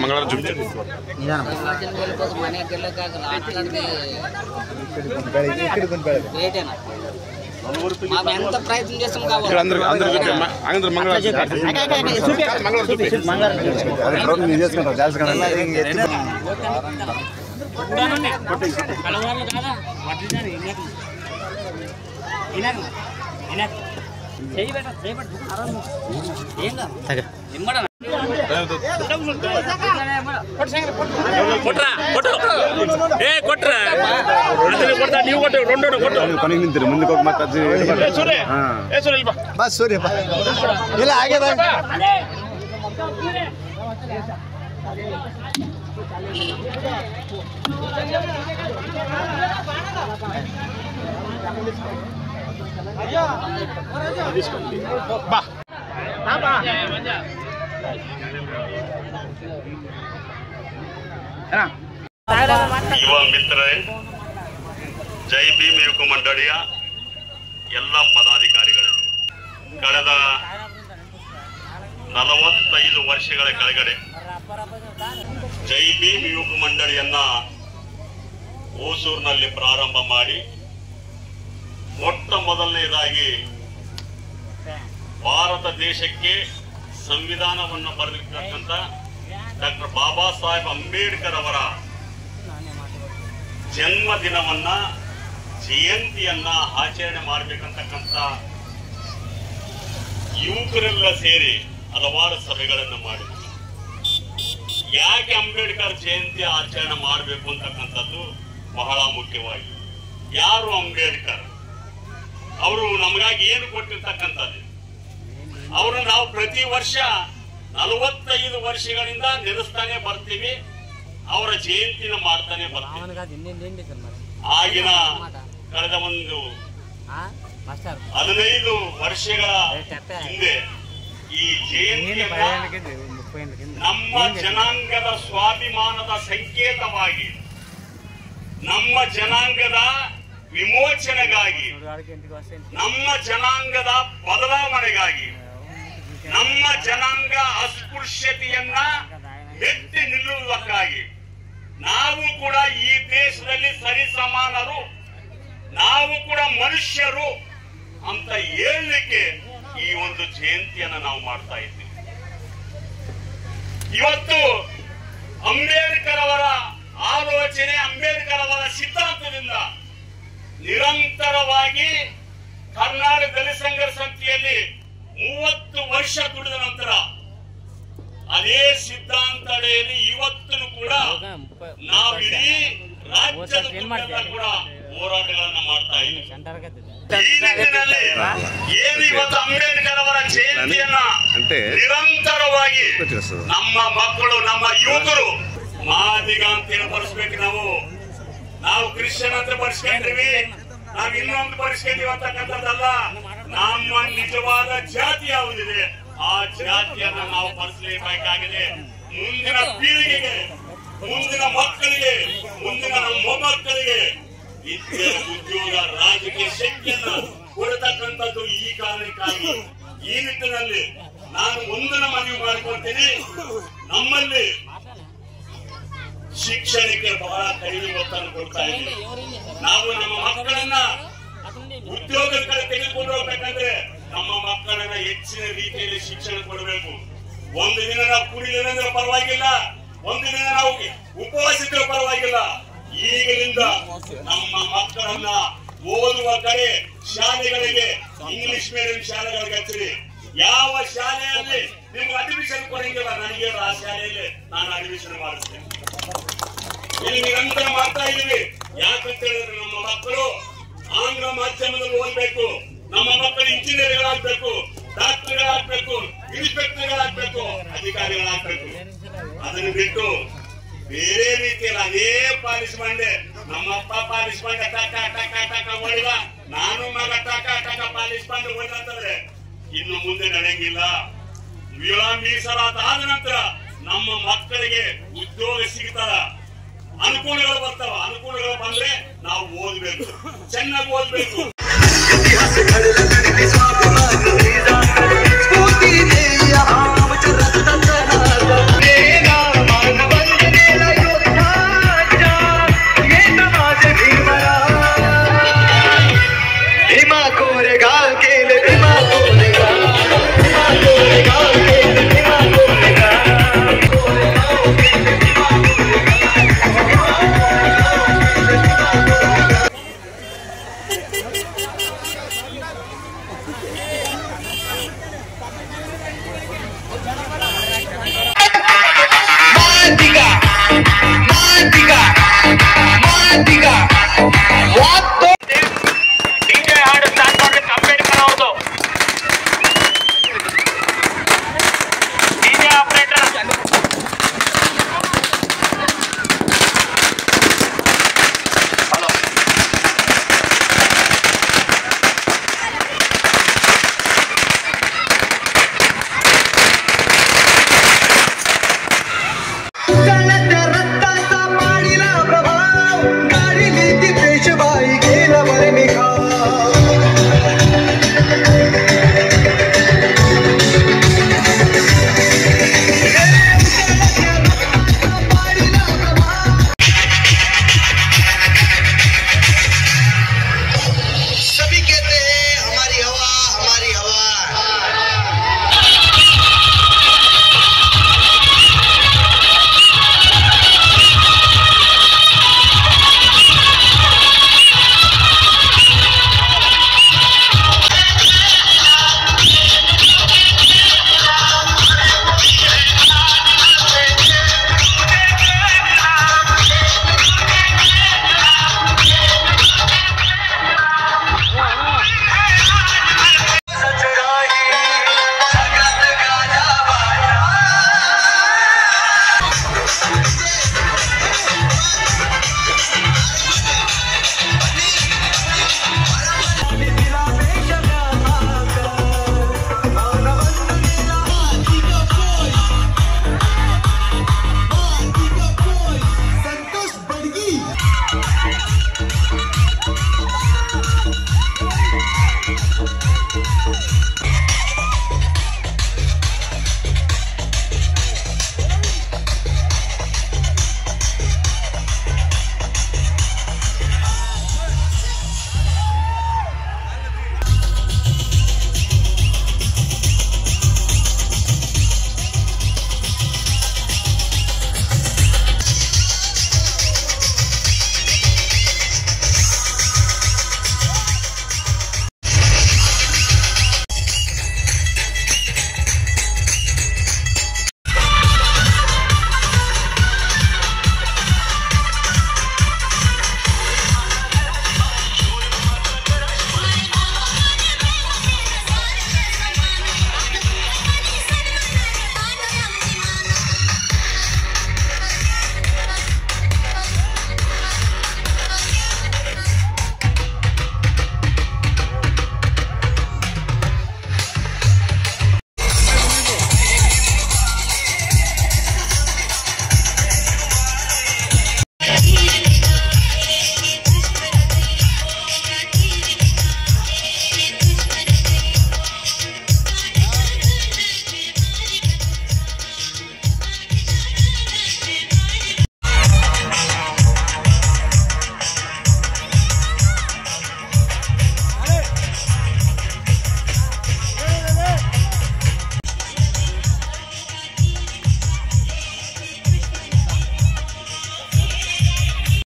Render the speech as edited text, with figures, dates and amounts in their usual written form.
ಮಂಗಳವಾರ ಜುಮ್ತೆ ఎంత ప్రయత్నం చేస్తాం కావాలి ಕೊನೆಗೆ ನಿಂತಿರಿ ಮುಂದಕ್ಕೆ ಹೋಗಿ ಮತ್ತೆ ಬಸ್ ಸೂರ್ಯ ಇಲ್ಲ ಆಗ್ಯದ ಯುವ ಮಿತ್ರರೇ, ಜೈ ಭೀಮ್ ಯುವಕ ಮಂಡಳಿಯ ಎಲ್ಲ ಪದಾಧಿಕಾರಿಗಳೇ, ಕಳೆದ 45 ವರ್ಷಗಳ ಕೆಳಗಡೆ ಜೈ ಭೀಮ್ ಯುವಕ ಮಂಡಳಿಯನ್ನ ಹೊಸೂರಿನಲ್ಲಿ ಪ್ರಾರಂಭ ಮಾಡಿ ಮೊಟ್ಟ ಮೊದಲನೇದಾಗಿ ಭಾರತ ದೇಶಕ್ಕೆ ಸಂವಿಧಾನವನ್ನು ಬರೆದಿರ್ತಕ್ಕಂಥ ಡಾಕ್ಟರ್ ಬಾಬಾ ಸಾಹೇಬ್ ಅಂಬೇಡ್ಕರ್ ಅವರ ಜನ್ಮ ದಿನವನ್ನ ಜಯಂತಿಯನ್ನ ಆಚರಣೆ ಮಾಡಬೇಕಂತಕ್ಕಂಥ ಯುವಕರೆಲ್ಲ ಸೇರಿ ಹಲವಾರು ಸಭೆಗಳನ್ನು ಮಾಡಿದ್ರು. ಯಾಕೆ ಅಂಬೇಡ್ಕರ್ ಜಯಂತಿ ಆಚರಣೆ ಮಾಡಬೇಕು ಅಂತಕ್ಕಂಥದ್ದು ಬಹಳ ಮುಖ್ಯವಾಗಿ. ಯಾರು ಅಂಬೇಡ್ಕರ್? ಅವರು ನಮಗಾಗಿ ಏನು ಕೊಟ್ಟಿರ್ತಕ್ಕಂಥದ್ದು? ಅವರು ನಾವು ಪ್ರತಿ ವರ್ಷ 45 ವರ್ಷಗಳಿಂದ ನೆನೆಸ್ತಾನೆ ಬರ್ತೀವಿ, ಅವರ ಜಯಂತಿನ ಮಾಡ್ತಾನೆ ಬರ್ತೀವಿ. ಆಗಿನ ಕಳೆದ ಒಂದು 15 ವರ್ಷಗಳ ಹಿಂದೆ ಈ ಜಯಂತಿಯನ್ನ ನಮ್ಮ ಜನಾಂಗದ ಸ್ವಾಭಿಮಾನದ ಸಂಕೇತವಾಗಿ, ನಮ್ಮ ಜನಾಂಗದ ವಿಮೋಚನೆಗಾಗಿ, ನಮ್ಮ ಜನಾಂಗದ ಬದಲಾವಣೆಗಾಗಿ, ನಮ್ಮ ಜನಾಂಗ ಅಸ್ಪೃಶ್ಯತೆಯನ್ನ ಎತ್ತಿ ನಿಲ್ಲುವುದಕ್ಕಾಗಿ, ನಾವು ಕೂಡ ಈ ದೇಶದಲ್ಲಿ ಸರಿಸಮಾನರು, ನಾವು ಕೂಡ ಮನುಷ್ಯರು ಅಂತ ಹೇಳಲಿಕ್ಕೆ ಈ ಒಂದು ಜಯಂತಿಯನ್ನು ನಾವು ಮಾಡ್ತಾ ಇದ್ದೀವಿ. ಇವತ್ತು ಅಂಬೇಡ್ಕರ್ ಅವರ ಆಲೋಚನೆ, ಅಂಬೇಡ್ಕರ್ ಅವರ ಸಿದ್ಧಾಂತದಿಂದ ನಿರಂತರವಾಗಿ ಕರ್ನಾಟಕ ದಲಿತ ಸಂಘರ್ಷ ಸಮಿತಿಯಲ್ಲಿ 30 ವರ್ಷ ದುಡಿದ ನಂತರ ಅದೇ ಸಿದ್ಧಾಂತ ಅಡಿಯಲ್ಲಿ ಇವತ್ತು ಕೂಡ ನಾವು ಇಡೀ ರಾಜ್ಯದ ಕೂಡ ಹೋರಾಟಗಳನ್ನ ಮಾಡ್ತಾ ಇದ್ದೀವಿ. ಈ ನಿಟ್ಟಿನಲ್ಲಿ ಏನು ಇವತ್ತು ಅಂಬೇಡ್ಕರ್ ಅವರ ಜಯಂತಿಯನ್ನ ನಿರಂತರವಾಗಿ ನಮ್ಮ ಮಕ್ಕಳು, ನಮ್ಮ ಯುವಕರು ಮಾದಿಗ ಅಂತ ಬರ್ಸ್ಬೇಕು. ನಾವು ಕ್ರಿಶ್ಚಿಯನ್ ಅಂತ ಬರ್ಸ್ಕೊಂಡ್ರೀವಿ, ನಾವು ಇನ್ನೊಂದು ಬರ್ಸ್ಕೊಂಡ್ತೀವಿ ಅಂತಕ್ಕಂಥದ್ದಲ್ಲ. ನಮ್ಮ ನಿಜವಾದ ಜಾತಿ ಯಾವುದಿದೆ ಆ ಜಾತಿಯನ್ನ ನಾವು ಬರ್ಸಲೇಬೇಕಾಗಿದೆ. ಮುಂದಿನ ಪೀಳಿಗೆಗೆ, ಮುಂದಿನ ಮಕ್ಕಳಿಗೆ, ಮುಂದಿನ ನಮ್ಮ ಮೊಮ್ಮಕ್ಕಳಿಗೆ ವಿದ್ಯೆ, ಉದ್ಯೋಗ, ರಾಜಕೀಯ ಶಕ್ತಿಯನ್ನ ಕೊಡತಕ್ಕಂಥದ್ದು ಈ ಕಾರಣಕ್ಕಾಗಿ. ಈ ನಿಟ್ಟಿನಲ್ಲಿ ನಾನು ಒಂದನ್ನು ಮನವಿ ಮಾಡಿಕೊಳ್ತೀನಿ, ನಮ್ಮಲ್ಲಿ ಶಿಕ್ಷಣಕ್ಕೆ ಬಹಳ ಕಡಿಮೆ ಒತ್ತನ್ನು ಕೊಡ್ತಾ ಇದ್ದೀವಿ. ನಾವು ನಮ್ಮ ಮಕ್ಕಳನ್ನ ಉದ್ಯೋಗದ ಕಡೆ ತೆಗೆದುಕೊಂಡು ಹೋಗ್ಬೇಕಂದ್ರೆ ನಮ್ಮ ಮಕ್ಕಳನ್ನ ಹೆಚ್ಚಿನ ರೀತಿಯಲ್ಲಿ ಶಿಕ್ಷಣ ಕೊಡಬೇಕು. ಒಂದು ದಿನ ನಾವು ಕುಡಿಲಿಲ್ಲ ಪರವಾಗಿಲ್ಲ, ಒಂದು ದಿನ ನಾವು ಉಪವಾಸ ಇದ್ರೂ ಪರವಾಗಿಲ್ಲ. ಈಗಲಿಂದ ನಮ್ಮ ಮಕ್ಕಳನ್ನ ಓದುವ ಕಡೆ ಶಾಲೆಗಳಿಗೆ, ಇಂಗ್ಲಿಷ್ ಮೀಡಿಯಂ ಶಾಲೆಗಳಿಗೆ ಹಚ್ಚಿರಿ. ಯಾವ ಶಾಲೆಯಲ್ಲಿ ನಿಮ್ಗೆ ಅಡ್ಮಿಷನ್ ಕೊಡಂಗಿಲ್ಲ, ನನಗೆ ಆ ಶಾಲೆಯಲ್ಲಿ ನಾನು ಅಡ್ಮಿಷನ್ ಮಾಡಿಸ್ತೇನೆ. ಇಲ್ಲಿ ನಿರಂತರ ಮಾಡ್ತಾ ಇದೀವಿ. ಯಾಕಂತ ಹೇಳಿದ್ರೆ ನಮ್ಮ ಮಕ್ಕಳು ಆಂಗ್ಲ ಮಾಧ್ಯಮದಲ್ಲಿ ಓದಬೇಕು, ನಮ್ಮ ಮಕ್ಕಳು ಇಂಜಿನಿಯರ್ಗಳಾಗಬೇಕು, ಡಾಕ್ಟರ್ಗಳಾಗಬೇಕು, ಇನ್ಸ್ಪೆಕ್ಟರ್ಗಳಾಗಬೇಕು, ಅಧಿಕಾರಿಗಳಾಗಬೇಕು. ಅದನ್ನು ಬಿಟ್ಟು ಬೇರೆ ರೀತಿಯಲ್ಲಿ ಅದೇ ಪಾಲಿಸ್ ಬಂಡೆ, ನಮ್ಮಪ್ಪ ಪಾಲಿಸ್ ಬಂಡೆ ಟಕ ಟಕ ಟಕ ಓಡಿದ, ನಾನು ಮಗ ಟಕ ಟಕ ಪಾಲಿಸ್ ಬಂಡೆ ಓಡಿದಂತಂದ್ರೆ ಇನ್ನು ಮುಂದೆ ನಡೆಯಂಗಿಲ್ಲ. ಮೀಸಲಾತ ಆದ ನಂತರ ನಮ್ಮ ಮಕ್ಕಳಿಗೆ ಉದ್ಯೋಗ ಸಿಗ್ತದ, ಅನುಕೂಲಗಳು ಬರ್ತಾವ. ಅನುಕೂಲಗಳು ಬಂದ್ರೆ ನಾವು ಓದ್ಬೇಕು, ಚೆನ್ನಾಗಿ ಓದ್ಬೇಕು.